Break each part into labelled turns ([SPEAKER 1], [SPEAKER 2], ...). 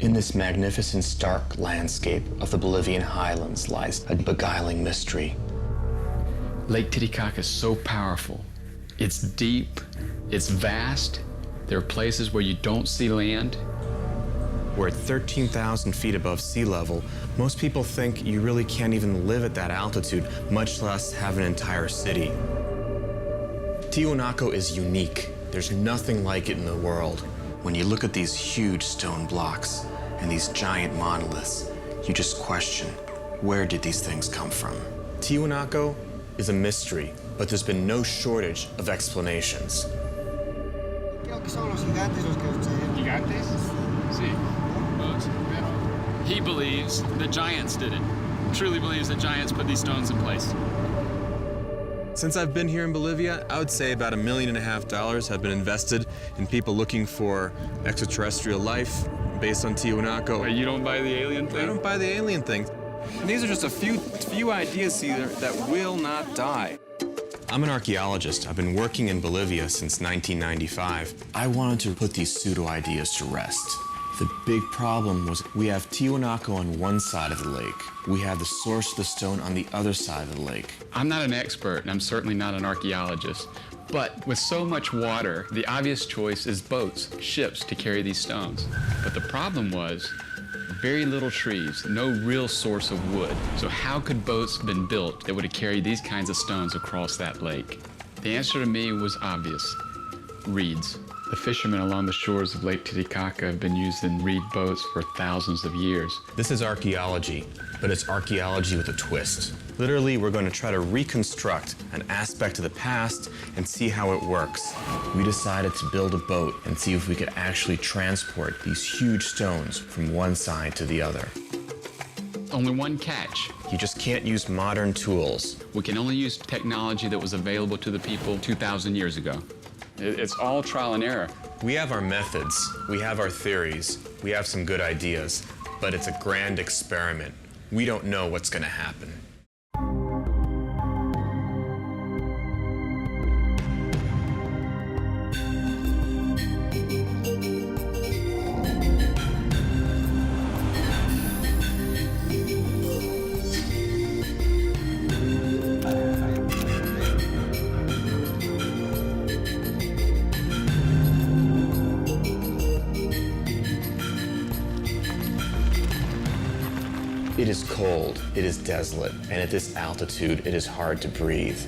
[SPEAKER 1] In this magnificent, stark landscape of the Bolivian highlands lies a beguiling mystery.
[SPEAKER 2] Lake Titicaca is so powerful. It's deep, it's vast. There are places where you don't see land.
[SPEAKER 1] We're at 13,000 feet above sea level. Most people think you really can't even live at that altitude, much less have an entire city. Tiahuanaco is unique. There's nothing like it in the world. When you look at these huge stone blocks and these giant monoliths, you just question, where did these things come from? Tiahuanaco is a mystery, but there's been no shortage of explanations.
[SPEAKER 2] Gigantes? Sí. He believes the giants did it. Truly believes the giants put these stones in place.
[SPEAKER 1] Since I've been here in Bolivia, I would say about $1.5 million have been invested in people looking for extraterrestrial life based on Tiahuanaco.
[SPEAKER 2] Wait, you don't buy the alien thing?
[SPEAKER 1] I don't buy the alien thing.
[SPEAKER 3] And these are just a few ideas here that will not die.
[SPEAKER 1] I'm an archaeologist. I've been working in Bolivia since 1995. I wanted to put these pseudo-ideas to rest. The big problem was we have Tiahuanaco on one side of the lake. We have the source of the stone on the other side of the lake.
[SPEAKER 2] I'm not an expert, and I'm certainly not an archaeologist. But with so much water, the obvious choice is boats, ships, to carry these stones. But the problem was very little trees, no real source of wood. So how could boats have been built that would have carried these kinds of stones across that lake? The answer to me was obvious: reeds. The fishermen along the shores of Lake Titicaca have been using reed boats for thousands of years.
[SPEAKER 1] This is archaeology, but it's archaeology with a twist. Literally, we're going to try to reconstruct an aspect of the past and see how it works. We decided to build a boat and see if we could actually transport these huge stones from one side to the other.
[SPEAKER 2] Only one catch.
[SPEAKER 1] You just can't use modern tools.
[SPEAKER 2] We can only use technology that was available to the people 2,000 years ago. It's all trial and error.
[SPEAKER 1] We have our methods, we have our theories, we have some good ideas, but it's a grand experiment. We don't know what's going to happen. It is cold, it is desolate, and at this altitude, it is hard to breathe.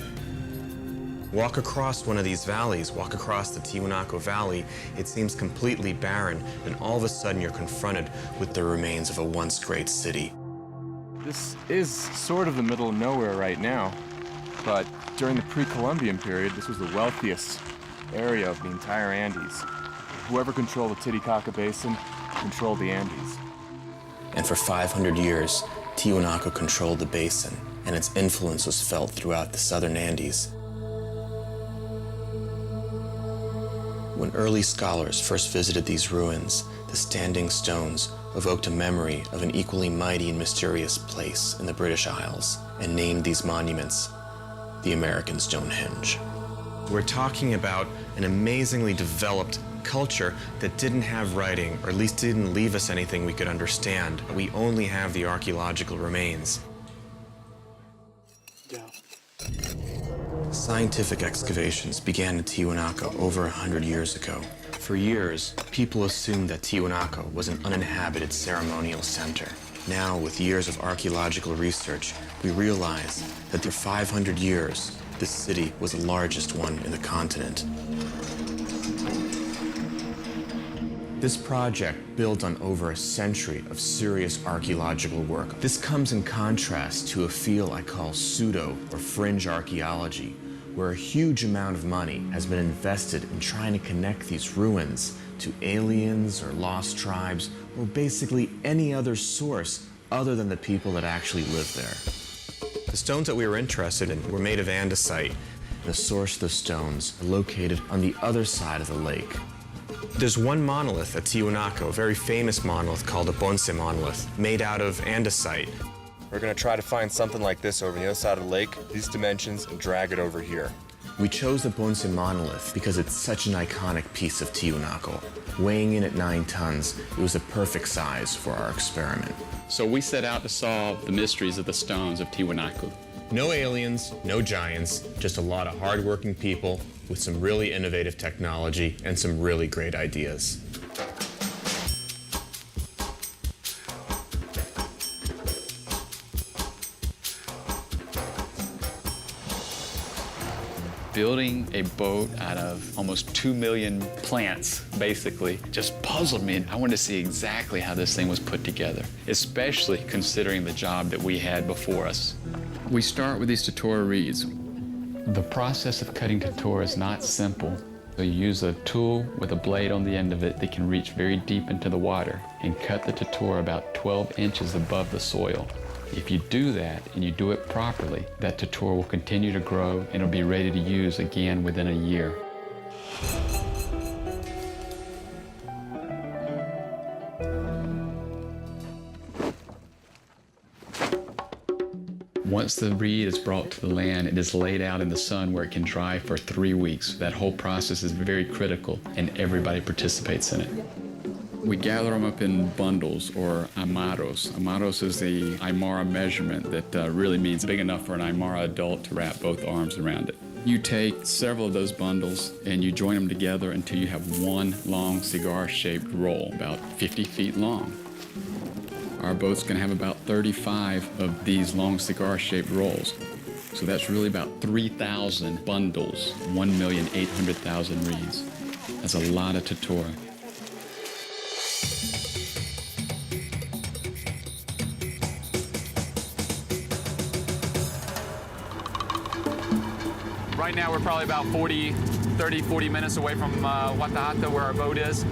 [SPEAKER 1] Walk across one of these valleys, walk across the Tiahuanaco Valley, it seems completely barren, and all of a sudden you're confronted with the remains of a once great city.
[SPEAKER 3] This is sort of the middle of nowhere right now, but during the Pre-Columbian period, this was the wealthiest area of the entire Andes. Whoever controlled the Titicaca Basin controlled the Andes.
[SPEAKER 1] And for 500 years, Tiahuanaco controlled the basin, and its influence was felt throughout the southern Andes. When early scholars first visited these ruins, the standing stones evoked a memory of an equally mighty and mysterious place in the British Isles, and named these monuments the American Stonehenge. We're talking about an amazingly developed culture that didn't have writing, or at least didn't leave us anything we could understand. We only have the archaeological remains. Scientific excavations began in Tiahuanaco over 100 years ago. For years, people assumed that Tiahuanaco was an uninhabited ceremonial center. Now, with years of archaeological research, we realize that for 500 years, this city was the largest one in the continent. This project builds on over a century of serious archaeological work. This comes in contrast to a field I call pseudo or fringe archaeology, where a huge amount of money has been invested in trying to connect these ruins to aliens or lost tribes, or basically any other source other than the people that actually live there. The stones that we were interested in were made of andesite. The source of the stones are located on the other side of the lake. There's one monolith at Tiahuanaco, a very famous monolith called the Ponce monolith, made out of andesite. We're going to try to find something like this over the other side of the lake, these dimensions, and drag it over here. We chose the Ponce monolith because it's such an iconic piece of Tiahuanaco. Weighing in at 9 tons, it was a perfect size for our experiment.
[SPEAKER 2] So we set out to solve the mysteries of the stones of Tiahuanaco.
[SPEAKER 1] No aliens, no giants, just a lot of hardworking people with some really innovative technology and some really great ideas.
[SPEAKER 2] Building a boat out of almost 2 million plants, basically, just puzzled me. I wanted to see exactly how this thing was put together, especially considering the job that we had before us. We start with these totora reeds. The process of cutting totora is not simple. So you use a tool with a blade on the end of it that can reach very deep into the water and cut the totora about 12 inches above the soil. If you do that and you do it properly, that totora will continue to grow and it'll be ready to use again within a year. Once the reed is brought to the land, it is laid out in the sun where it can dry for 3 weeks. That whole process is very critical and everybody participates in it. We gather them up in bundles or amaros. Amaros is the Aymara measurement that really means big enough for an Aymara adult to wrap both arms around it. You take several of those bundles and you join them together until you have one long cigar-shaped roll, about 50 feet long. Our boat's going to have about 35 of these long cigar-shaped rolls. So that's really about 3,000 bundles, 1,800,000 reeds. That's a lot of totora.
[SPEAKER 4] Right now we're probably about 40 minutes away from Watahata, where our boat is.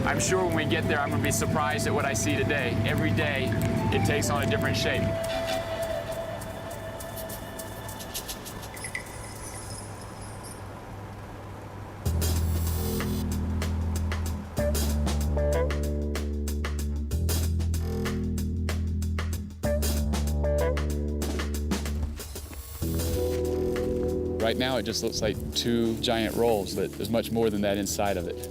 [SPEAKER 4] I'm sure when we get there I'm going to be surprised at what I see today. Every day it takes on a different shape.
[SPEAKER 2] Right now, it just looks like 2 giant rolls, but there's much more than that inside of it.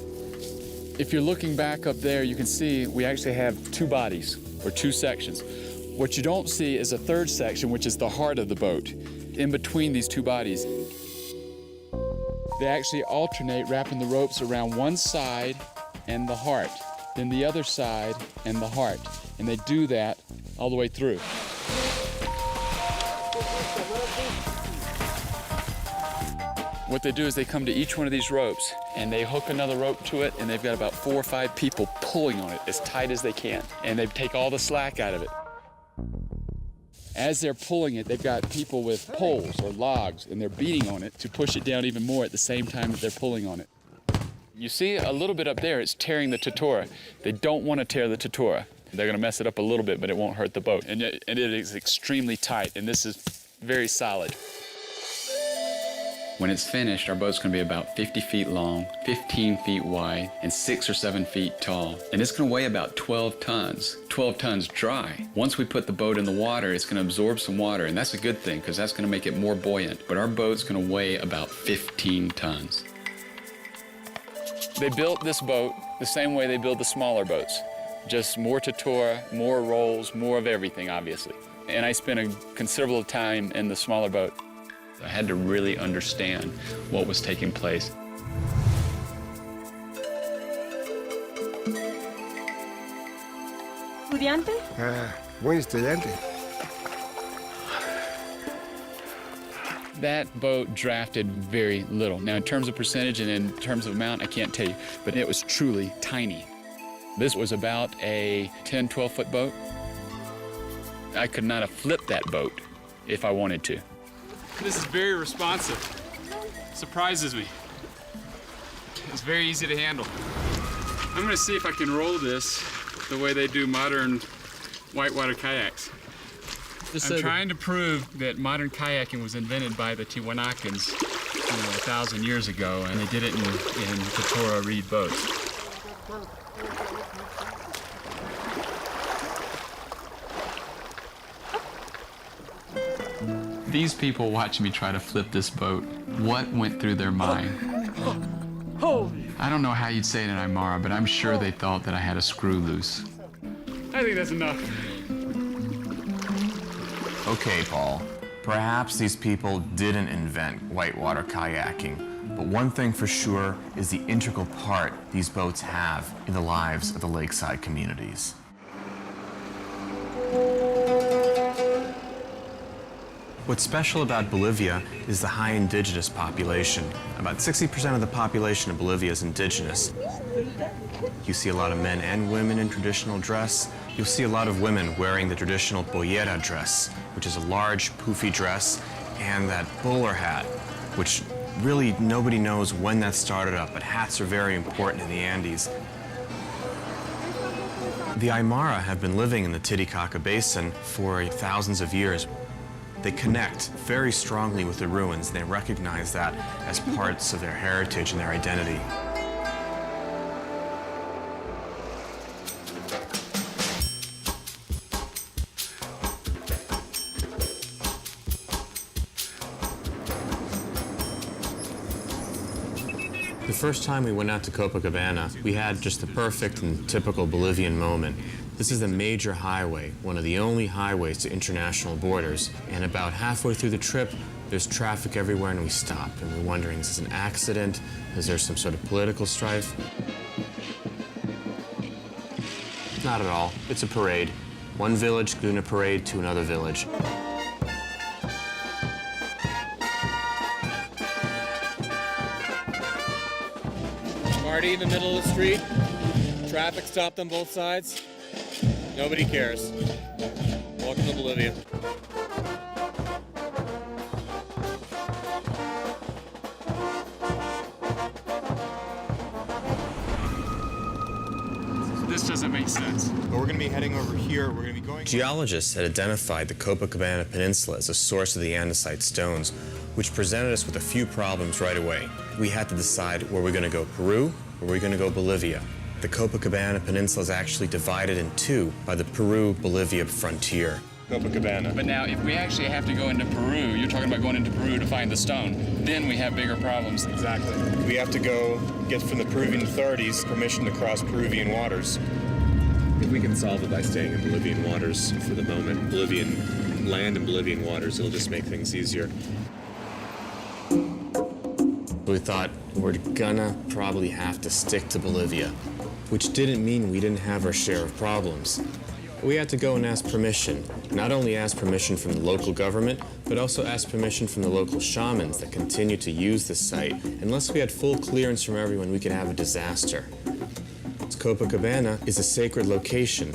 [SPEAKER 2] If you're looking back up there, you can see we actually have 2 bodies, or 2 sections. What you don't see is a 3rd section, which is the heart of the boat. In between these 2 bodies, they actually alternate wrapping the ropes around one side and the heart, then the other side and the heart. And they do that all the way through. What they do is they come to each one of these ropes and they hook another rope to it, and they've got about 4 or 5 people pulling on it as tight as they can. And they take all the slack out of it. As they're pulling it, they've got people with poles or logs, and they're beating on it to push it down even more at the same time that they're pulling on it. You see a little bit up there, it's tearing the totora. They don't want to tear the totora. They're going to mess it up a little bit, but it won't hurt the boat. And it is extremely tight, and this is very solid. When it's finished, our boat's going to be about 50 feet long, 15 feet wide, and 6 or 7 feet tall. And it's going to weigh about 12 tons. 12 tons dry. Once we put the boat in the water, it's going to absorb some water, and that's a good thing because that's going to make it more buoyant. But our boat's going to weigh about 15 tons. They built this boat the same way they build the smaller boats. Just more totora, more rolls, more of everything, obviously. And I spent a considerable time in the smaller boat. I had to really understand what was taking place.
[SPEAKER 5] ¿Estudiante?
[SPEAKER 6] Buen estudiante.
[SPEAKER 2] That boat drafted very little. Now, in terms of percentage and in terms of amount, I can't tell you, but it was truly tiny. This was about a 10, 12-foot boat. I could not have flipped that boat if I wanted to.
[SPEAKER 4] This is very responsive. Surprises me. It's very easy to handle. I'm going to see if I can roll this the way they do modern whitewater kayaks. I'm trying to prove that modern kayaking was invented by the Tiahuanacans 1,000 years ago, and they did it in totora reed boats.
[SPEAKER 2] These people watch me try to flip this boat. What went through their mind? I don't know how you'd say it in Aymara, but I'm sure they thought that I had a screw loose.
[SPEAKER 4] I think that's enough.
[SPEAKER 1] Okay, Paul. Perhaps these people didn't invent whitewater kayaking, but one thing for sure is the integral part these boats have in the lives of the lakeside communities. What's special about Bolivia is the high indigenous population. About 60% of the population of Bolivia is indigenous. You see a lot of men and women in traditional dress. You'll see a lot of women wearing the traditional pollera dress, which is a large, poofy dress, and that bowler hat, which really nobody knows when that started up, but hats are very important in the Andes. The Aymara have been living in the Titicaca Basin for thousands of years. They connect very strongly with the ruins. They recognize that as parts of their heritage and their identity. The first time we went out to Copacabana, we had just the perfect and typical Bolivian moment. This is the major highway, one of the only highways to international borders, and about halfway through the trip, there's traffic everywhere and we stop, and we're wondering, is this an accident? Is there some sort of political strife? Not at all. It's a parade. One village doing a parade to another village.
[SPEAKER 5] Party in the middle of the street, traffic stopped on both sides. Nobody cares. Welcome to Bolivia.
[SPEAKER 4] This doesn't make sense.
[SPEAKER 1] But we're going to be heading over here. We're going to be going... Geologists had identified the Copacabana Peninsula as a source of the andesite stones, which presented us with a few problems right away. We had to decide, were we going to go Peru or were we going to go Bolivia? The Copacabana Peninsula is actually divided in two by the Peru-Bolivia frontier. Copacabana.
[SPEAKER 2] But now, if we actually have to go into Peru, you're talking about going into Peru to find the stone, then we have bigger problems.
[SPEAKER 1] Exactly. We have to go get from the Peruvian authorities permission to cross Peruvian waters. If we can solve it by staying in Bolivian waters for the moment, Bolivian land and Bolivian waters, it'll just make things easier. We thought we're gonna probably have to stick to Bolivia, which didn't mean we didn't have our share of problems. We had to go and ask permission, not only ask permission from the local government, but also ask permission from the local shamans that continue to use the site. Unless we had full clearance from everyone, we could have a disaster. Copacabana is a sacred location.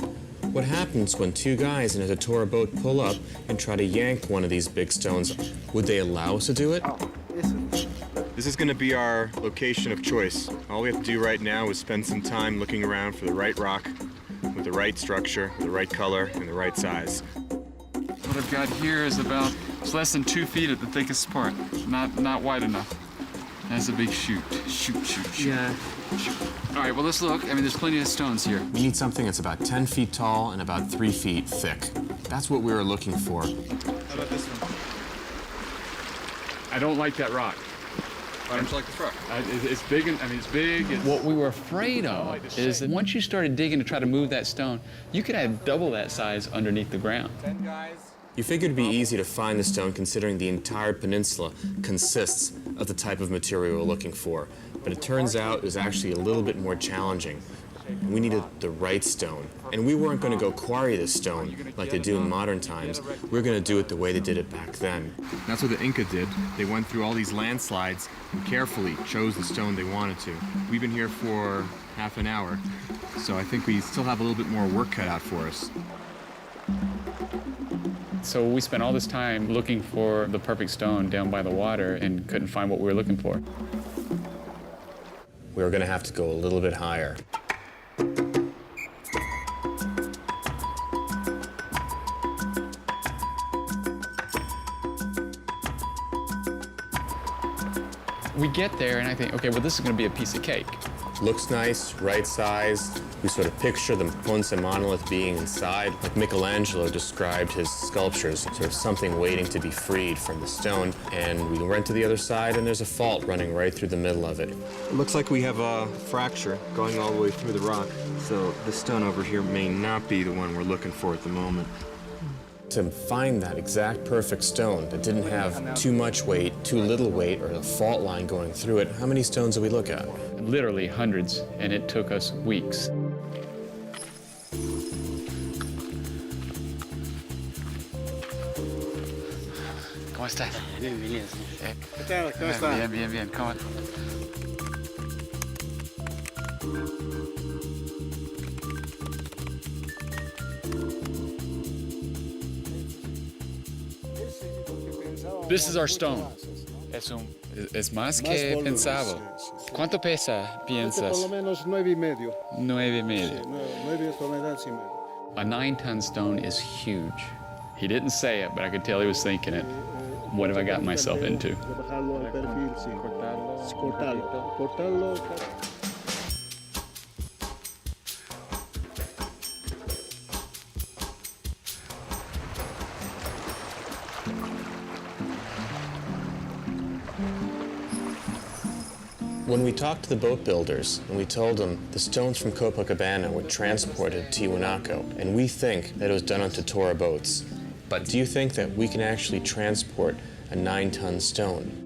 [SPEAKER 1] What happens when two guys in a totora boat pull up and try to yank one of these big stones? Would they allow us to do it? This is going to be our location of choice. All we have to do right now is spend some time looking around for the right rock, with the right structure, the right color, and the right size.
[SPEAKER 4] What I've got here is about, it's less than 2 feet at the thickest part. Not wide enough. That's a big shoot. Shoot.
[SPEAKER 2] Yeah.
[SPEAKER 4] Shoot. All right, well, let's look. I mean, there's plenty of stones here.
[SPEAKER 1] We need something that's about 10 feet tall and about 3 feet thick. That's what we were looking for.
[SPEAKER 4] How about this one? I don't like that rock.
[SPEAKER 3] Why don't you like this rock?
[SPEAKER 4] It's big, it's big.
[SPEAKER 2] What we were afraid of is that once you started digging to try to move that stone, you could have double that size underneath the ground.
[SPEAKER 5] 10 guys.
[SPEAKER 1] You figured it'd be easy to find the stone considering the entire peninsula consists of the type of material we're looking for. But it turns out it was actually a little bit more challenging. We needed the right stone. And we weren't going to go quarry this stone like they do in modern times. We were going to do it the way they did it back then. That's what the Inca did. They went through all these landslides and carefully chose the stone they wanted to. We've been here for half an hour, so I think we still have a little bit more work cut out for us.
[SPEAKER 2] So we spent all this time looking for the perfect stone down by the water and couldn't find what we were looking for.
[SPEAKER 1] We were going to have to go a little bit higher.
[SPEAKER 2] We get there and I think, okay, well, this is going to be a piece of cake.
[SPEAKER 1] Looks nice, right-sized. We sort of picture the Ponce monolith being inside, like Michelangelo described his sculptures, sort of something waiting to be freed from the stone. And we went to the other side, and there's a fault running right through the middle of it. It looks like we have a fracture going all the way through the rock. So this stone over here may not be the one we're looking for at the moment. To find that exact perfect stone that didn't have too much weight, too little weight, or a fault line going through it, how many stones did we look at?
[SPEAKER 2] Literally hundreds, and it took us weeks. ¿Cómo estás?
[SPEAKER 5] Bien, bien. ¿Qué tal? ¿Cómo está?
[SPEAKER 2] Bien, bien, bien. ¿Cómo? This is our stone. Es más que pensaba. ¿Cuánto pesa, piensas?
[SPEAKER 6] Por lo menos 9.5.
[SPEAKER 2] 9.5.
[SPEAKER 6] 9 toneladas y medio.
[SPEAKER 2] A 9-ton stone is huge. He didn't say it, but I could tell he was thinking it. What have I got myself into?
[SPEAKER 6] Bajarlo al perfil, sí. Cortarlo.
[SPEAKER 1] When we talked to the boat builders and we told them the stones from Copacabana were transported to Tiahuanaco, and we think that it was done on totora boats. But do you think that we can actually transport a 9-ton stone?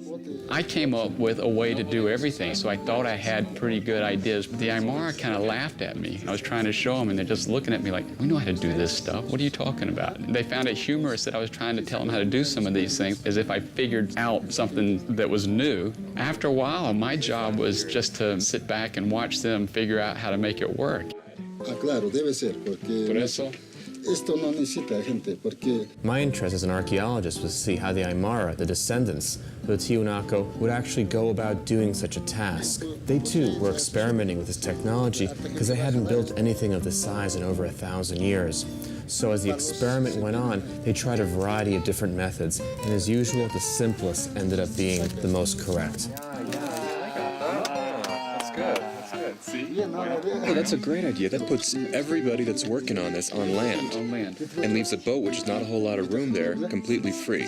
[SPEAKER 2] I came up with a way to do everything, so I thought I had pretty good ideas. But the Aymara kind of laughed at me. I was trying to show them, and they're just looking at me like, we know how to do this stuff. What are you talking about? And they found it humorous that I was trying to tell them how to do some of these things, as if I figured out something that was new. After a while, my job was just to sit back and watch them figure out how to make it work.
[SPEAKER 7] Claro, debe ser, porque
[SPEAKER 2] Por eso,
[SPEAKER 7] esto no necesita gente, porque
[SPEAKER 1] My interest as an archaeologist was to see how the Aymara, the descendants of the Tiahuanaco, would actually go about doing such a task. They too were experimenting with this technology because they hadn't built anything of this size in over 1,000 years. So as the experiment went on, they tried a variety of different methods, and as usual, the simplest ended up being the most correct.
[SPEAKER 3] Hey, that's a great idea. That puts everybody that's working on this on land. And leaves the boat, which is not a whole lot of room there, completely free.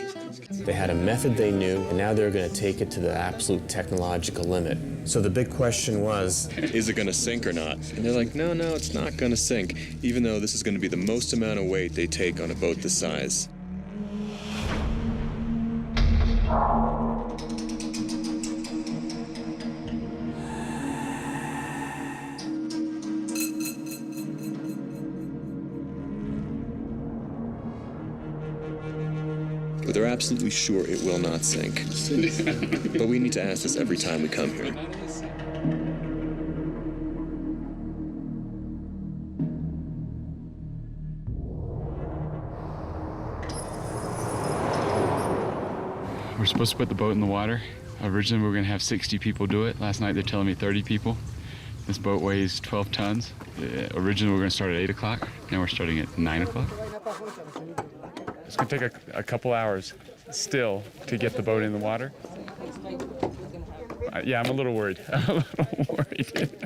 [SPEAKER 1] They had a method they knew, and now they were going to take it to the absolute technological limit. So the big question was,
[SPEAKER 3] Is it going to sink or not? And they're like, no, it's not going to sink, even though this is going to be the most amount of weight they take on a boat this size. But they're absolutely sure it will not sink. But we need to ask this every time we come here.
[SPEAKER 2] we're supposed to put the boat in the water. Originally, we were going to have 60 people do it. Last night, they're telling me 30 people. This boat weighs 12 tons. Originally, we were going to start at 8 o'clock. Now we're starting at 9 o'clock. It's going to take a couple hours still to get the boat in the water. Yeah, I'm a little worried. I'm a little worried.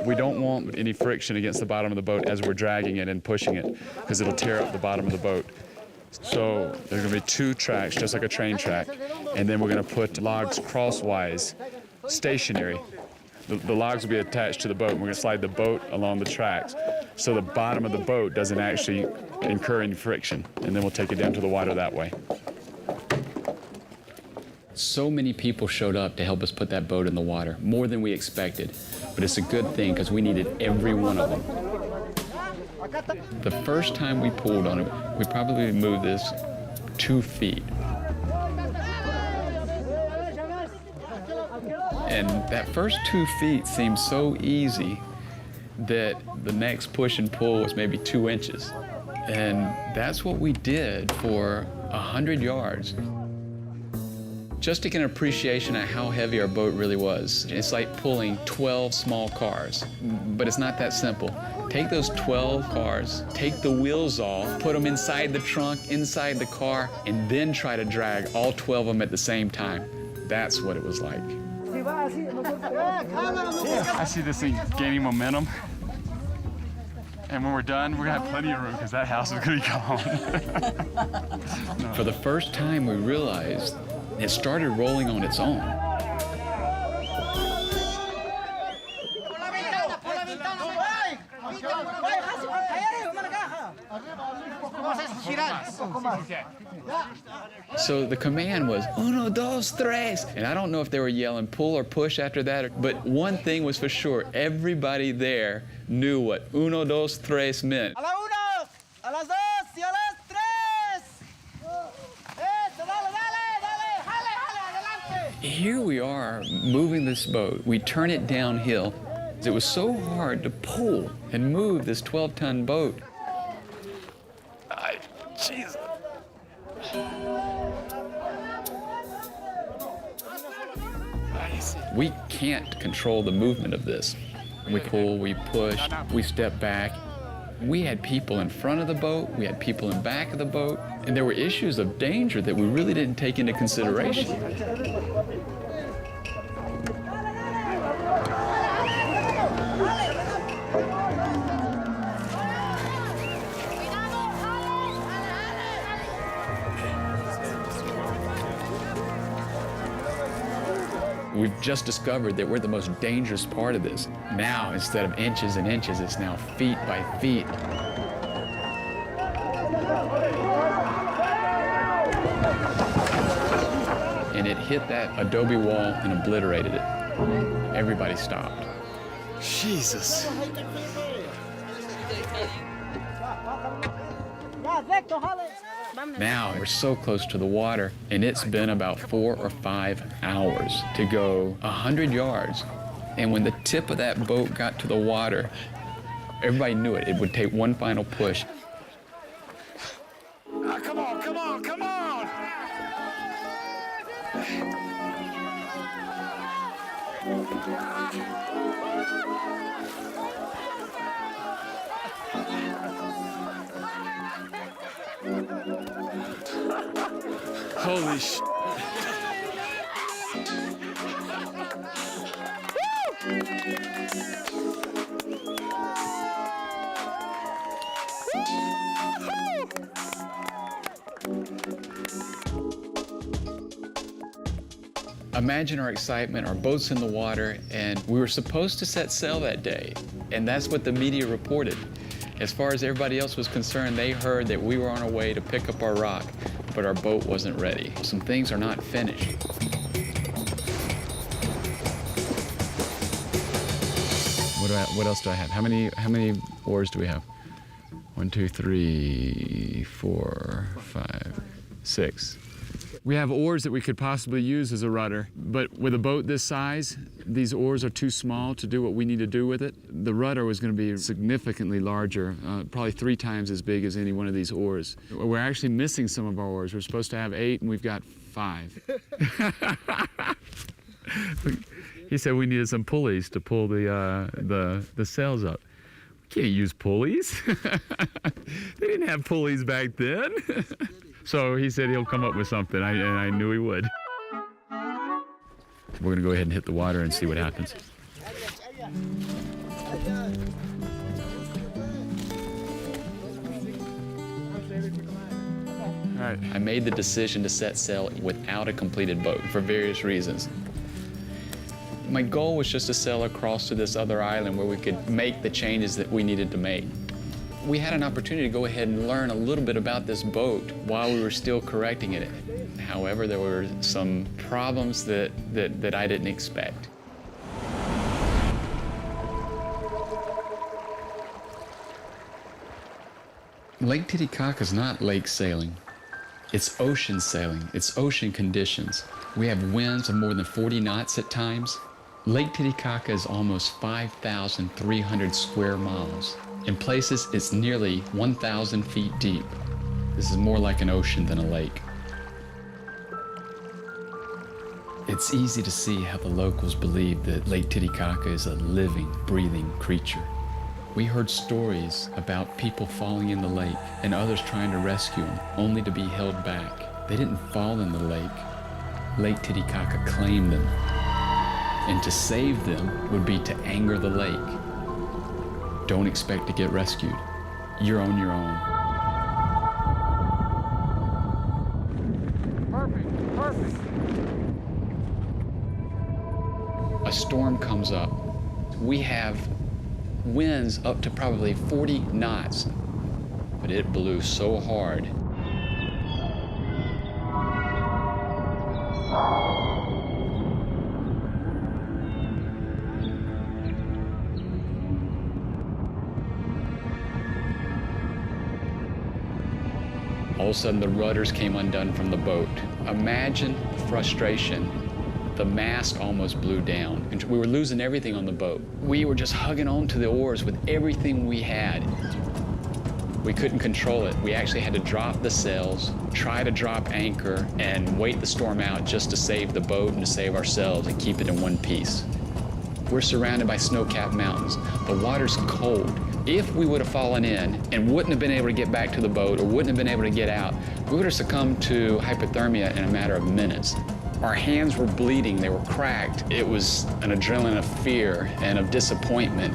[SPEAKER 2] We don't want any friction against the bottom of the boat as we're dragging it and pushing it, because it'll tear up the bottom of the boat. So there's going to be 2 tracks, just like a train track, and then we're going to put logs crosswise, stationary. The logs will be attached to the boat, and we're going to slide the boat along the tracks so the bottom of the boat doesn't actually incur any friction, and then we'll take it down to the water that way. So many people showed up to help us put that boat in the water, more than we expected. But it's a good thing because we needed every one of them. The first time we pulled on it, we probably moved this 2 feet. And that first 2 feet seemed so easy that the next push and pull was maybe 2 inches. And that's what we did for 100 yards. Just to get an appreciation of how heavy our boat really was. It's like pulling 12 small cars, but it's not that simple. Take those 12 cars, take the wheels off, put them inside the trunk, inside the car, and then try to drag all 12 of them at the same time. That's what it was like. I see this thing gaining momentum. And when we're done, we're gonna have plenty of room because that house is gonna be gone. For the first time, we realized it started rolling on its own. So the command was, uno, dos, tres. And I don't know if they were yelling pull or push after that, but one thing was for sure, everybody there knew what uno, dos, tres meant.
[SPEAKER 8] A la uno, a las dos, y a las tres. Eso, dale, dale, dale, jale, jale, adelante.
[SPEAKER 2] Here we are moving this boat. We turn it downhill. It was so hard to pull and move this 12-ton boat. Jesus. We can't control the movement of this. We pull, we push, we step back. We had people in front of the boat, we had people in back of the boat, and there were issues of danger that we really didn't take into consideration. We've just discovered that we're the most dangerous part of this. Now, instead of inches and inches, it's now feet by feet. And it hit that adobe wall and obliterated it. Everybody stopped.
[SPEAKER 4] Jesus.
[SPEAKER 2] Now we're so close to the water, and it's been about 4 or 5 hours to go 100 yards. And when the tip of that boat got to the water, everybody knew it. It would take one final push.
[SPEAKER 4] Come on, come on, come on! Holy sh!
[SPEAKER 2] Imagine our excitement, our boat's in the water, and we were supposed to set sail that day. And that's what the media reported. As far as everybody else was concerned, they heard that we were on our way to pick up our rock, but our boat wasn't ready. Some things are not finished. What else do I have? How many oars do we have? 1, 2, 3, 4, 5, 6. We have oars that we could possibly use as a rudder, but with a boat this size, these oars are too small to do what we need to do with it. The rudder was going to be significantly larger, probably 3 times as big as any one of these oars. We're actually missing some of our oars. We're supposed to have 8, and we've got 5. He said we needed some pulleys to pull the sails up. We can't use pulleys. They didn't have pulleys back then. So he said he'll come up with something, and I knew he would. We're gonna go ahead and hit the water and see what happens. All right. I made the decision to set sail without a completed boat for various reasons. My goal was just to sail across to this other island where we could make the changes that we needed to make. We had an opportunity to go ahead and learn a little bit about this boat while we were still correcting it. However, there were some problems that I didn't expect. Lake Titicaca is not lake sailing. It's ocean sailing. It's ocean conditions. We have winds of more than 40 knots at times. Lake Titicaca is almost 5,300 square miles. In places, it's nearly 1,000 feet deep. This is more like an ocean than a lake. It's easy to see how the locals believe that Lake Titicaca is a living, breathing creature. We heard stories about people falling in the lake and others trying to rescue them, only to be held back. They didn't fall in the lake. Lake Titicaca claimed them. And to save them would be to anger the lake. Don't expect to get rescued. You're on your own.
[SPEAKER 4] Perfect, perfect.
[SPEAKER 2] A storm comes up. We have winds up to probably 40 knots, but it blew so hard. All of a sudden, the rudders came undone from the boat. Imagine the frustration. The mast almost blew down, and we were losing everything on the boat. We were just hugging on to the oars with everything we had. We couldn't control it. We actually had to drop the sails, try to drop anchor, and wait the storm out just to save the boat and to save ourselves and keep it in one piece. We're surrounded by snow-capped mountains. The water's cold. If we would have fallen in and wouldn't have been able to get back to the boat or wouldn't have been able to get out, we would have succumbed to hypothermia in a matter of minutes. Our hands were bleeding, they were cracked. It was an adrenaline of fear and of disappointment.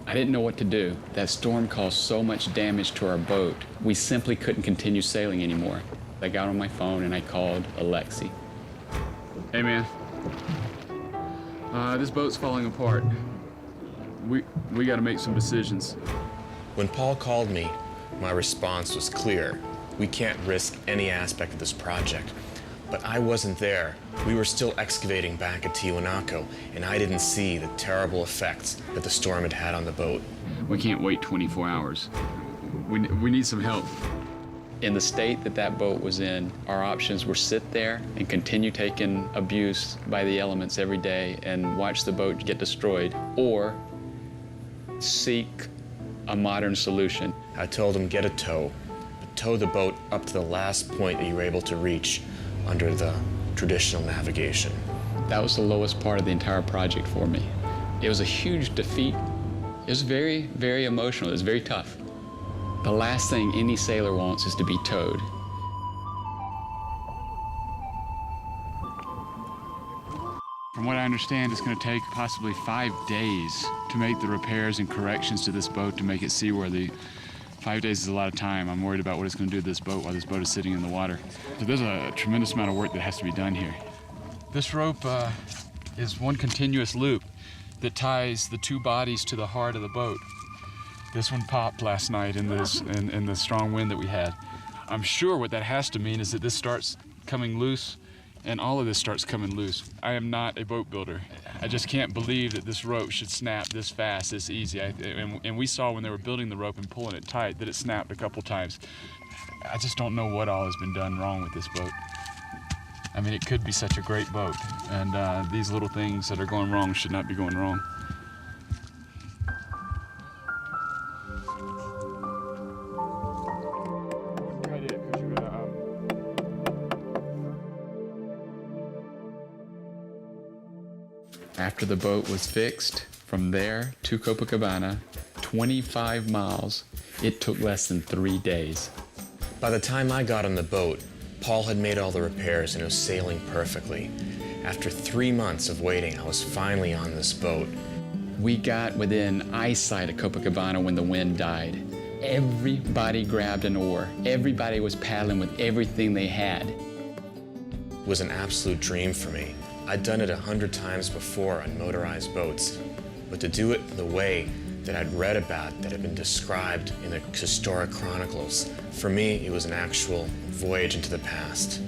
[SPEAKER 2] I didn't know what to do. That storm caused so much damage to our boat, we simply couldn't continue sailing anymore. I got on my phone and I called Alexei.
[SPEAKER 4] Hey man, this boat's falling apart. We gotta make some decisions.
[SPEAKER 1] When Paul called me, my response was clear. We can't risk any aspect of this project. But I wasn't there. We were still excavating back at Tiahuanaco, and I didn't see the terrible effects that the storm had had on the boat.
[SPEAKER 4] We can't wait 24 hours. We need some help.
[SPEAKER 2] In the state that that boat was in, our options were sit there and continue taking abuse by the elements every day and watch the boat get destroyed, or seek a modern solution.
[SPEAKER 1] I told him, get a tow, but tow the boat up to the last point that you were able to reach under the traditional navigation.
[SPEAKER 2] That was the lowest part of the entire project for me. It was a huge defeat. It was very, very emotional. It was very tough. The last thing any sailor wants is to be towed.
[SPEAKER 4] From what I understand, it's going to take possibly 5 days to make the repairs and corrections to this boat to make it seaworthy. 5 days is a lot of time. I'm worried about what it's going to do to this boat while this boat is sitting in the water. So there's a tremendous amount of work that has to be done here. This rope is one continuous loop that ties the two bodies to the heart of the boat. This one popped last night in the strong wind that we had. I'm sure what that has to mean is that this starts coming loose, and all of this starts coming loose. I am not a boat builder. I just can't believe that this rope should snap this fast, this easy. And we saw when they were building the rope and pulling it tight that it snapped a couple times. I just don't know what all has been done wrong with this boat. I mean, it could be such a great boat, and these little things that are going wrong should not be going wrong.
[SPEAKER 2] After the boat was fixed, from there to Copacabana, 25 miles, it took less than 3 days.
[SPEAKER 1] By the time I got on the boat, Paul had made all the repairs and it was sailing perfectly. After 3 months of waiting, I was finally on this boat.
[SPEAKER 2] We got within eyesight of Copacabana when the wind died. Everybody grabbed an oar. Everybody was paddling with everything they had.
[SPEAKER 1] It was an absolute dream for me. I'd done it 100 times before on motorized boats, but to do it the way that I'd read about, that had been described in the historic chronicles, for me, it was an actual voyage into the past.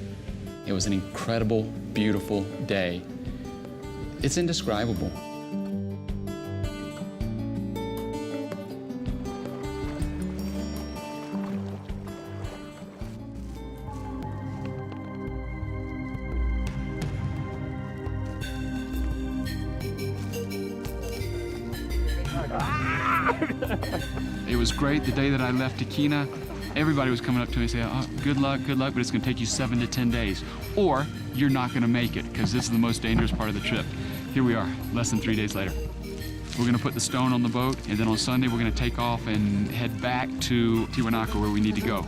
[SPEAKER 2] It was an incredible, beautiful day. It's indescribable.
[SPEAKER 4] It was great the day that I left Tiquina. Everybody was coming up to me and saying, oh, good luck, but it's going to take you 7 to 10 days. Or you're not going to make it, because this is the most dangerous part of the trip. Here we are, less than 3 days later. We're gonna put the stone on the boat, and then on Sunday we're gonna take off and head back to Tiahuanaco where we need to go.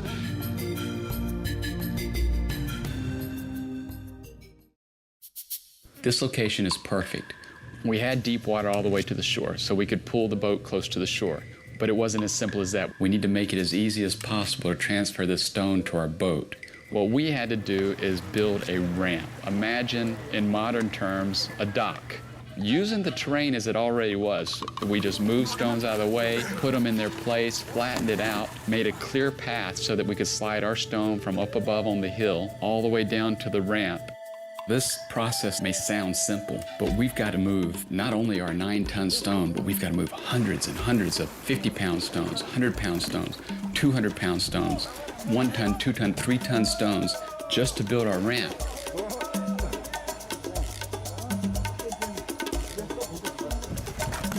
[SPEAKER 2] This location is perfect. We had deep water all the way to the shore, so we could pull the boat close to the shore. But it wasn't as simple as that. We need to make it as easy as possible to transfer this stone to our boat. What we had to do is build a ramp. Imagine, in modern terms, a dock. Using the terrain as it already was, we just moved stones out of the way, put them in their place, flattened it out, made a clear path so that we could slide our stone from up above on the hill all the way down to the ramp. This process may sound simple, but we've got to move not only our 9-ton stone, but we've got to move hundreds and hundreds of 50-pound stones, 100-pound stones, 200-pound stones, 1-ton, 2-ton, 3-ton stones just to build our ramp.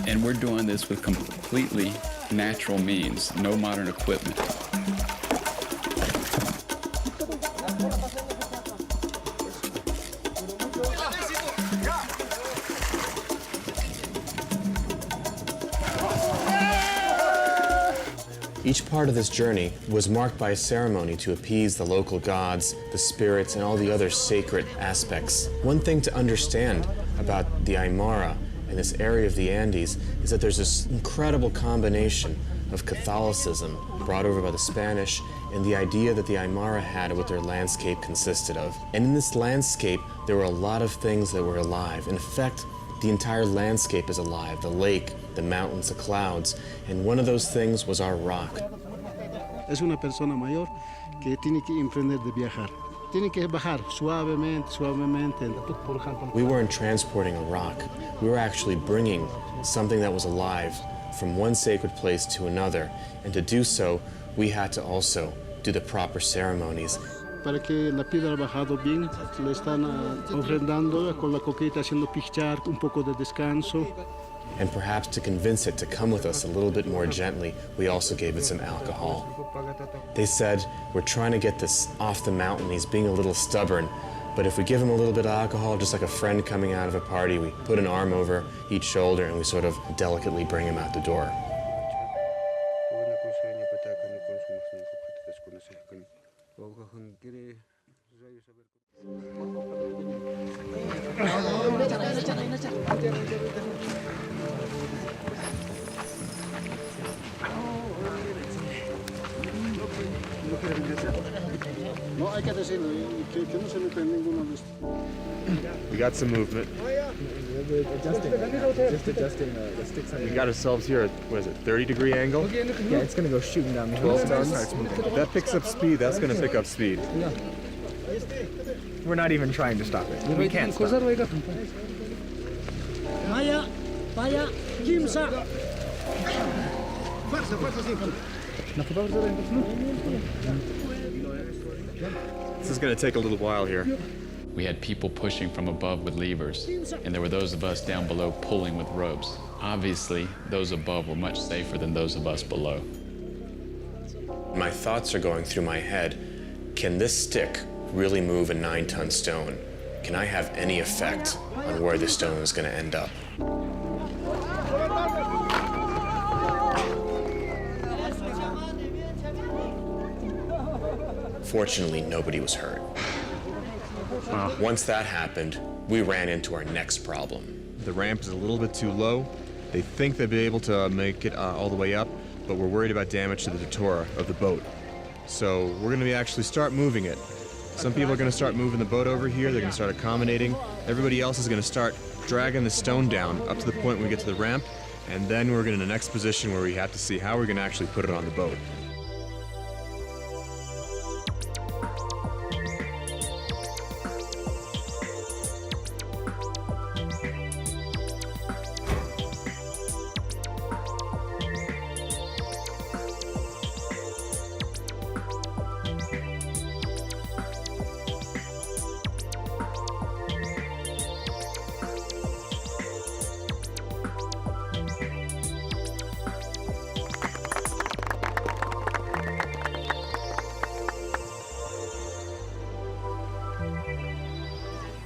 [SPEAKER 2] And we're doing this with completely natural means, no modern equipment.
[SPEAKER 1] Each part of this journey was marked by a ceremony to appease the local gods, the spirits, and all the other sacred aspects. One thing to understand about the Aymara in this area of the Andes is that there's this incredible combination of Catholicism brought over by the Spanish and the idea that the Aymara had of what their landscape consisted of. And in this landscape, there were a lot of things that were alive. In fact, the entire landscape is alive, the lake, the mountains, the clouds, and one of those things was our rock.
[SPEAKER 6] Es una persona mayor que tiene que emprender de viajar. Tiene que bajar suavemente, suavemente. Por ejemplo,
[SPEAKER 1] We weren't transporting a rock. We were actually bringing something that was alive from one sacred place to another. And to do so, we had to also do the proper ceremonies.
[SPEAKER 6] para que la piedra ha bajado bien, le están ofrendando con la coqueta, haciendo pichar, un poco de descanso.
[SPEAKER 1] And perhaps to convince it to come with us a little bit more gently, we also gave it some alcohol. They said, we're trying to get this off the mountain, he's being a little stubborn, but if we give him a little bit of alcohol, just like a friend coming out of a party, we put an arm over each shoulder and we sort of delicately bring him out the door.
[SPEAKER 3] We got some movement.
[SPEAKER 9] Just adjusting the sticks.
[SPEAKER 3] We got ourselves here at, what is it, 30-degree angle?
[SPEAKER 9] Yeah, it's gonna go shooting down the hill.
[SPEAKER 3] 12 tons. If that picks up speed, that's going to pick up speed.
[SPEAKER 9] Yeah. We're not even trying to stop it. We can't stop it.
[SPEAKER 3] This is going to take a little while here.
[SPEAKER 2] We had people pushing from above with levers, and there were those of us down below pulling with ropes. Obviously, those above were much safer than those of us below.
[SPEAKER 1] My thoughts are going through my head. Can this stick really move a 9-ton stone? Can I have any effect on where the stone is going to end up? Fortunately, nobody was hurt. Once that happened, we ran into our next problem.
[SPEAKER 3] The ramp is a little bit too low. They think they'll be able to make it all the way up, but we're worried about damage to the totora of the boat. So we're going to actually start moving it. Some people are going to start moving the boat over here. They're going to start accommodating. Everybody else is going to start dragging the stone down up to the point when we get to the ramp, and then we're going to the next position where we have to see how we're going to actually put it on the boat.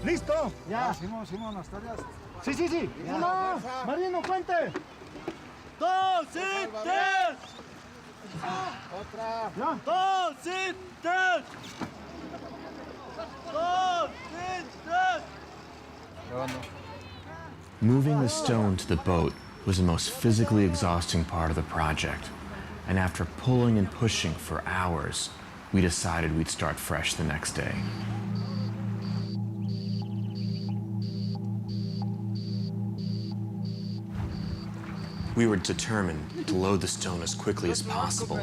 [SPEAKER 8] ¿Listo? Ya. Simón, las tareas. Sí, sí, sí. Uno, Marino, cuente. Dos y tres. Otra. No. Dos y tres. Dos y tres.
[SPEAKER 1] Moving the stone to the boat was the most physically exhausting part of the project. And after pulling and pushing for hours, we decided we'd start fresh the next day. We were determined to load the stone as quickly as possible,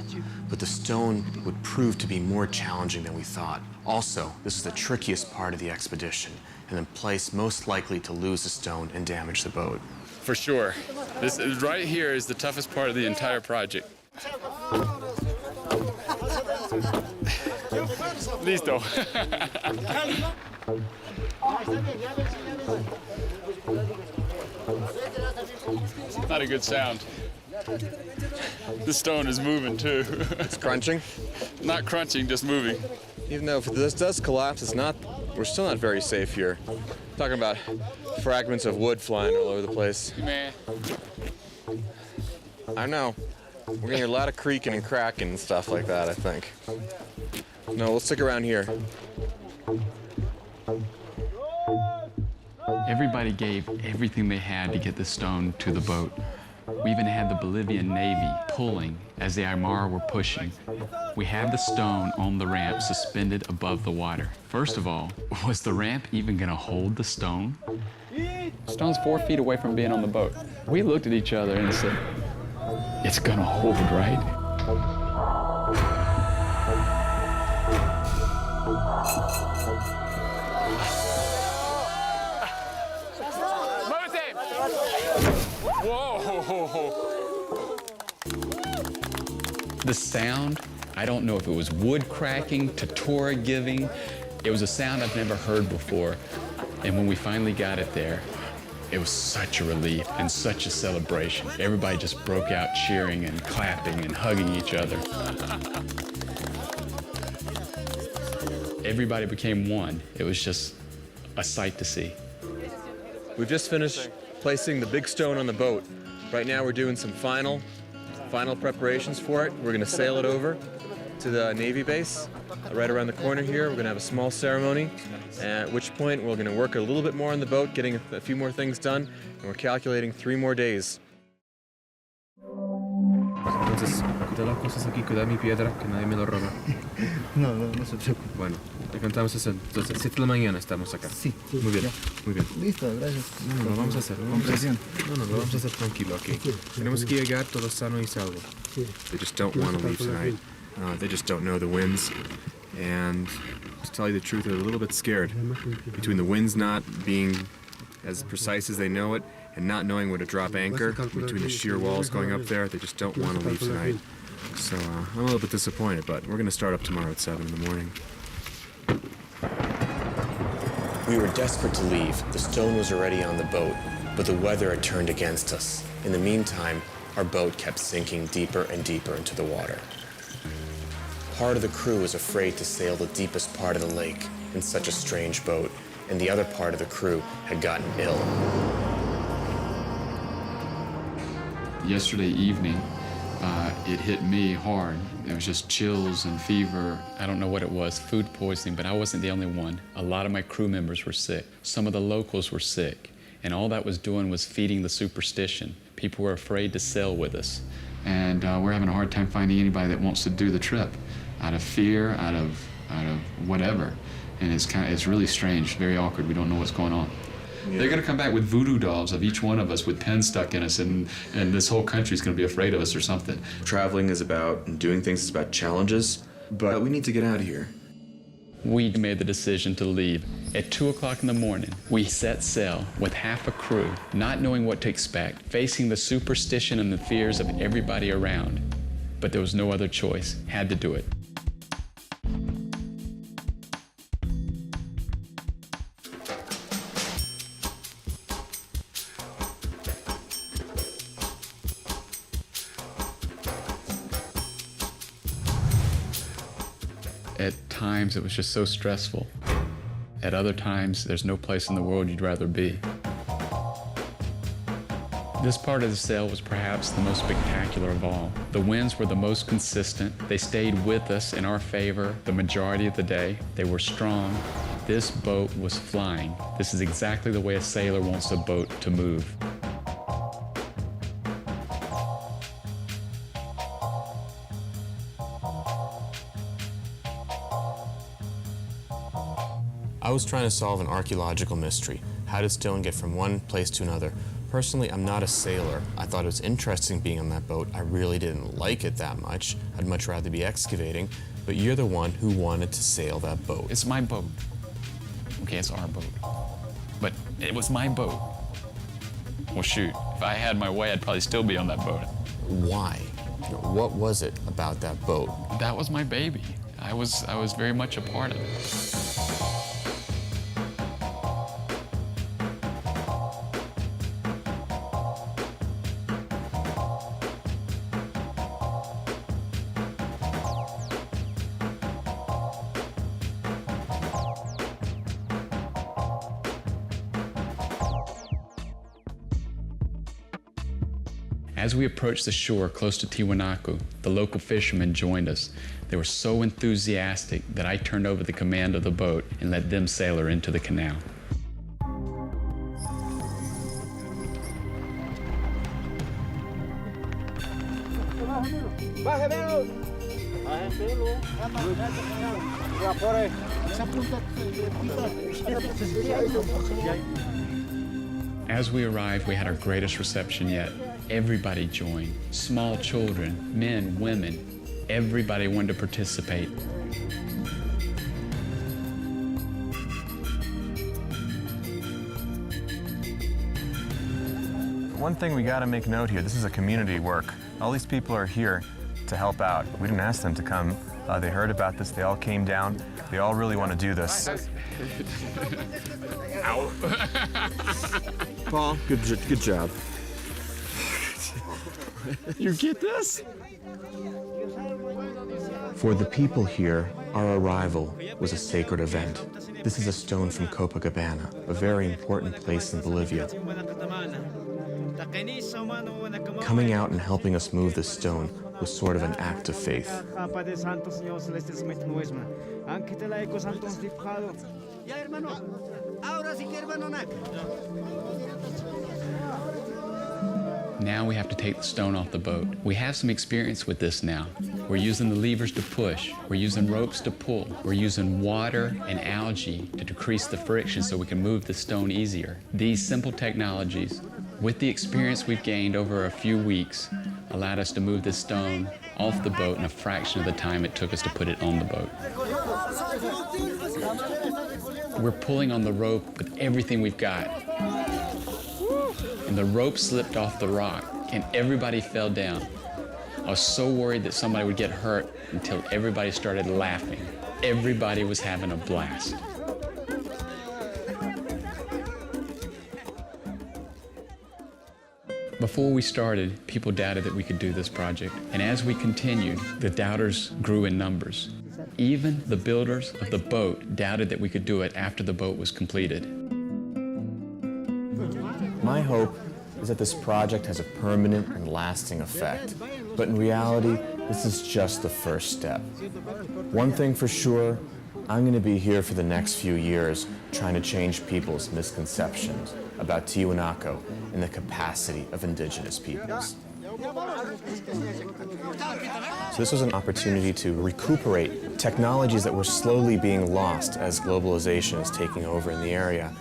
[SPEAKER 1] but the stone would prove to be more challenging than we thought. Also, this is the trickiest part of the expedition, and the place most likely to lose the stone and damage the boat.
[SPEAKER 4] For sure. This right here is the toughest part of the entire project. Listo. Not a good sound. The stone is moving too.
[SPEAKER 10] It's crunching?
[SPEAKER 4] Not crunching, just moving.
[SPEAKER 10] Even though if this does collapse, we're still not very safe here. Talking about fragments of wood flying all over the place.
[SPEAKER 4] Man.
[SPEAKER 10] I know. We're gonna hear a lot of creaking and cracking and stuff like that, I think. No, we'll stick around here.
[SPEAKER 2] Everybody gave everything they had to get the stone to the boat. We even had the Bolivian Navy pulling as the Aymara were pushing. We had the stone on the ramp suspended above the water. First of all, was the ramp even gonna hold the stone? The stone's 4 feet away from being on the boat. We looked at each other and said, it's gonna hold, right?
[SPEAKER 4] Whoa!
[SPEAKER 2] The sound, I don't know if it was wood cracking, totora giving. It was a sound I've never heard before. And when we finally got it there, it was such a relief and such a celebration. Everybody just broke out cheering and clapping and hugging each other. Everybody became one. It was just a sight to see.
[SPEAKER 10] We've just finished placing the big stone on the boat. Right now we're doing some final preparations for it. We're gonna sail it over to the Navy base right around the corner here. We're gonna have a small ceremony, at which point we're gonna work a little bit more on the boat, getting a few more things done, and we're calculating 3 more days.
[SPEAKER 3] Entonces, cuida las cosas aquí, cuida mi piedra, que nadie me lo roba.
[SPEAKER 6] No, no se preocupe.
[SPEAKER 3] Bueno, le contamos eso. Entonces, 7 de la mañana estamos acá.
[SPEAKER 6] Sí, sí.
[SPEAKER 3] Muy bien,
[SPEAKER 6] Ya.
[SPEAKER 3] muy bien.
[SPEAKER 6] Listo, gracias.
[SPEAKER 3] No, lo vamos a hacer. Lo vamos a hacer. No, lo vamos a hacer tranquilo aquí. Tenemos que llegar todo sano y salvo.
[SPEAKER 10] They just don't want to leave tonight. They just don't know the winds. And to tell you the truth, they're a little bit scared. Between the winds not being as precise as they know it and not knowing where to drop anchor, between the sheer walls going up there, they just don't want to leave tonight. So I'm a little bit disappointed, but we're going to start up tomorrow at 7 in the morning.
[SPEAKER 1] We were desperate to leave. The stone was already on the boat, but the weather had turned against us. In the meantime, our boat kept sinking deeper and deeper into the water. Part of the crew was afraid to sail the deepest part of the lake in such a strange boat, and the other part of the crew had gotten ill.
[SPEAKER 2] Yesterday evening, it hit me hard. It was just chills and fever. I don't know what it was, food poisoning, but I wasn't the only one. A lot of my crew members were sick. Some of the locals were sick. And all that was doing was feeding the superstition. People were afraid to sail with us. And we're having a hard time finding anybody that wants to do the trip out of fear, out of whatever. And it's really strange, very awkward. We don't know what's going on. Yeah. They're gonna come back with voodoo dolls of each one of us with pens stuck in us, and this whole country's gonna be afraid of us or something.
[SPEAKER 1] Traveling is about, and doing things is about challenges, but we need to get out of here.
[SPEAKER 2] We made the decision to leave. At 2 o'clock in the morning, we set sail with half a crew, not knowing what to expect, facing the superstition and the fears of everybody around. But there was no other choice, had to do it. At times, it was just so stressful. At other times, there's no place in the world you'd rather be. This part of the sail was perhaps the most spectacular of all. The winds were the most consistent. They stayed with us in our favor the majority of the day. They were strong. This boat was flying. This is exactly the way a sailor wants a boat to move.
[SPEAKER 1] I was trying to solve an archaeological mystery. How did stone get from one place to another? Personally, I'm not a sailor. I thought it was interesting being on that boat. I really didn't like it that much. I'd much rather be excavating, but you're the one who wanted to sail that boat.
[SPEAKER 2] It's my boat. Okay, it's our boat. But it was my boat. Well, shoot, if I had my way, I'd probably still be on that boat.
[SPEAKER 1] Why? What was it about that boat?
[SPEAKER 2] That was my baby. I was very much a part of it. As we approached the shore close to Tiahuanaco, the local fishermen joined us. They were so enthusiastic that I turned over the command of the boat and let them sail her into the canal. As we arrived, we had our greatest reception yet. Everybody joined. Small children, men, women. Everybody wanted to participate.
[SPEAKER 10] One thing we gotta make note here, this is a community work. All these people are here to help out. We didn't ask them to come. They heard about this, they all came down. They all really want to do this.
[SPEAKER 2] Ow.
[SPEAKER 10] Paul, good job.
[SPEAKER 1] You get this? For the people here, our arrival was a sacred event. This is a stone from Copacabana, a very important place in Bolivia. Coming out and helping us move this stone was sort of an act of faith.
[SPEAKER 2] Now we have to take the stone off the boat. We have some experience with this now. We're using the levers to push. We're using ropes to pull. We're using water and algae to decrease the friction so we can move the stone easier. These simple technologies, with the experience we've gained over a few weeks, allowed us to move this stone off the boat in a fraction of the time it took us to put it on the boat. We're pulling on the rope with everything we've got. And the rope slipped off the rock, and everybody fell down. I was so worried that somebody would get hurt until everybody started laughing. Everybody was having a blast. Before we started, people doubted that we could do this project. And as we continued, the doubters grew in numbers. Even the builders of the boat doubted that we could do it after the boat was completed.
[SPEAKER 1] My hope is that this project has a permanent and lasting effect. But in reality, this is just the first step. One thing for sure, I'm going to be here for the next few years trying to change people's misconceptions about Tiahuanaco and the capacity of indigenous peoples. So this was an opportunity to recuperate technologies that were slowly being lost as globalization is taking over in the area.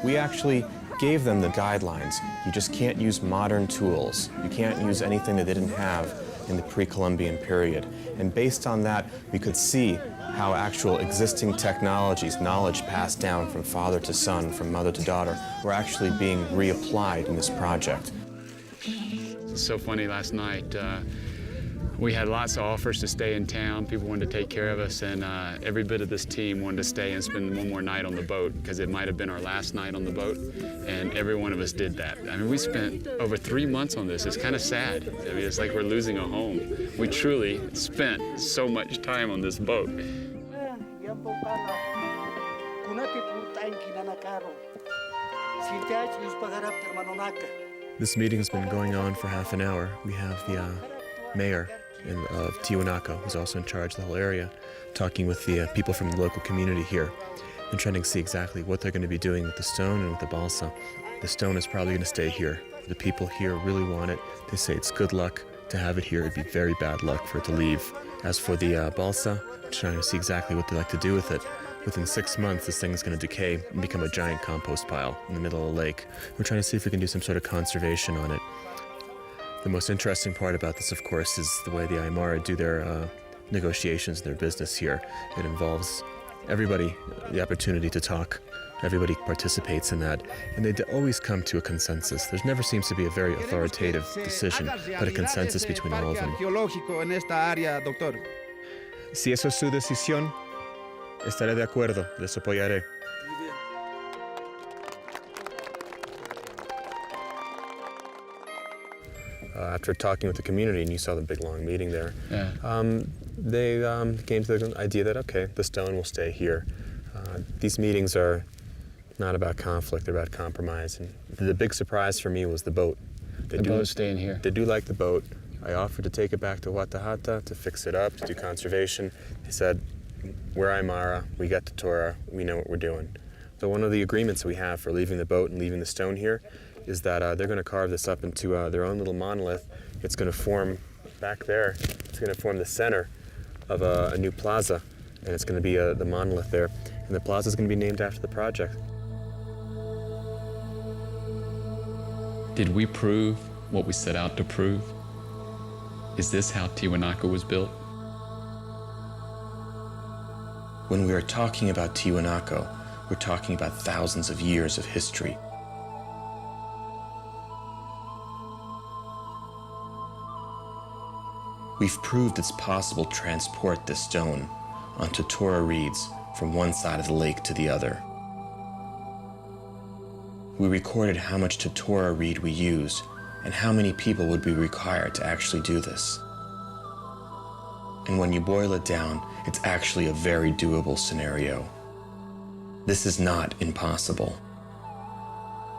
[SPEAKER 1] We actually gave them the guidelines. You just can't use modern tools. You can't use anything that they didn't have in the pre-Columbian period. And based on that, we could see how actual existing technologies, knowledge passed down from father to son, from mother to daughter, were actually being reapplied in this project.
[SPEAKER 4] It's so funny, last night, we had lots of offers to stay in town. People wanted to take care of us, and every bit of this team wanted to stay and spend one more night on the boat because it might have been our last night on the boat, and every one of us did that. I mean, we spent over 3 months on this. It's kind of sad. I mean, it's like we're losing a home. We truly spent so much time on this boat.
[SPEAKER 1] This meeting's been going on for half an hour. We have the mayor of Tiahuanaco, who's also in charge of the whole area, talking with the people from the local community here and trying to see exactly what they're going to be doing with the stone and with the balsa. The stone is probably going to stay here. The people here really want it. They say it's good luck to have it here. It'd be very bad luck for it to leave. As for the balsa, we're trying to see exactly what they like to do with it. Within 6 months, this thing is going to decay and become a giant compost pile in the middle of the lake. We're trying to see if we can do some sort of conservation on it. The most interesting part about this, of course, is the way the Aymara do their negotiations, their business here. It involves everybody, the opportunity to talk. Everybody participates in that, and they always come to a consensus. There never seems to be a very authoritative decision, but a consensus between all of them. Si eso es su decisión, estaré de acuerdo, les apoyaré. After talking with the community, and you saw the big long meeting there, they came to the idea that, okay, the stone will stay here. These meetings are not about conflict, they're about compromise. And the big surprise for me was the boat.
[SPEAKER 2] The boat's staying here.
[SPEAKER 1] They do like the boat. I offered to take it back to Watahata to fix it up, to do conservation. They said, we're Aymara, we got totora, we know what we're doing. So one of the agreements we have for leaving the boat and leaving the stone here is that they're going to carve this up into their own little monolith. It's going to form back there. It's going to form the center of a new plaza, and it's going to be the monolith there. And the plaza is going to be named after the project.
[SPEAKER 2] Did we prove what we set out to prove? Is this how Tiahuanaco was built?
[SPEAKER 1] When we are talking about Tiahuanaco, we're talking about thousands of years of history. We've proved it's possible to transport this stone on totora reeds from one side of the lake to the other. We recorded how much totora reed we used and how many people would be required to actually do this. And when you boil it down, it's actually a very doable scenario. This is not impossible.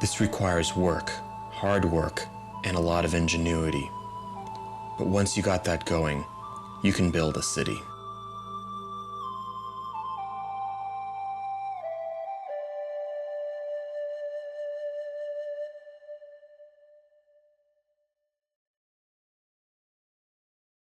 [SPEAKER 1] This requires work, hard work, and a lot of ingenuity. But once you got that going, you can build a city.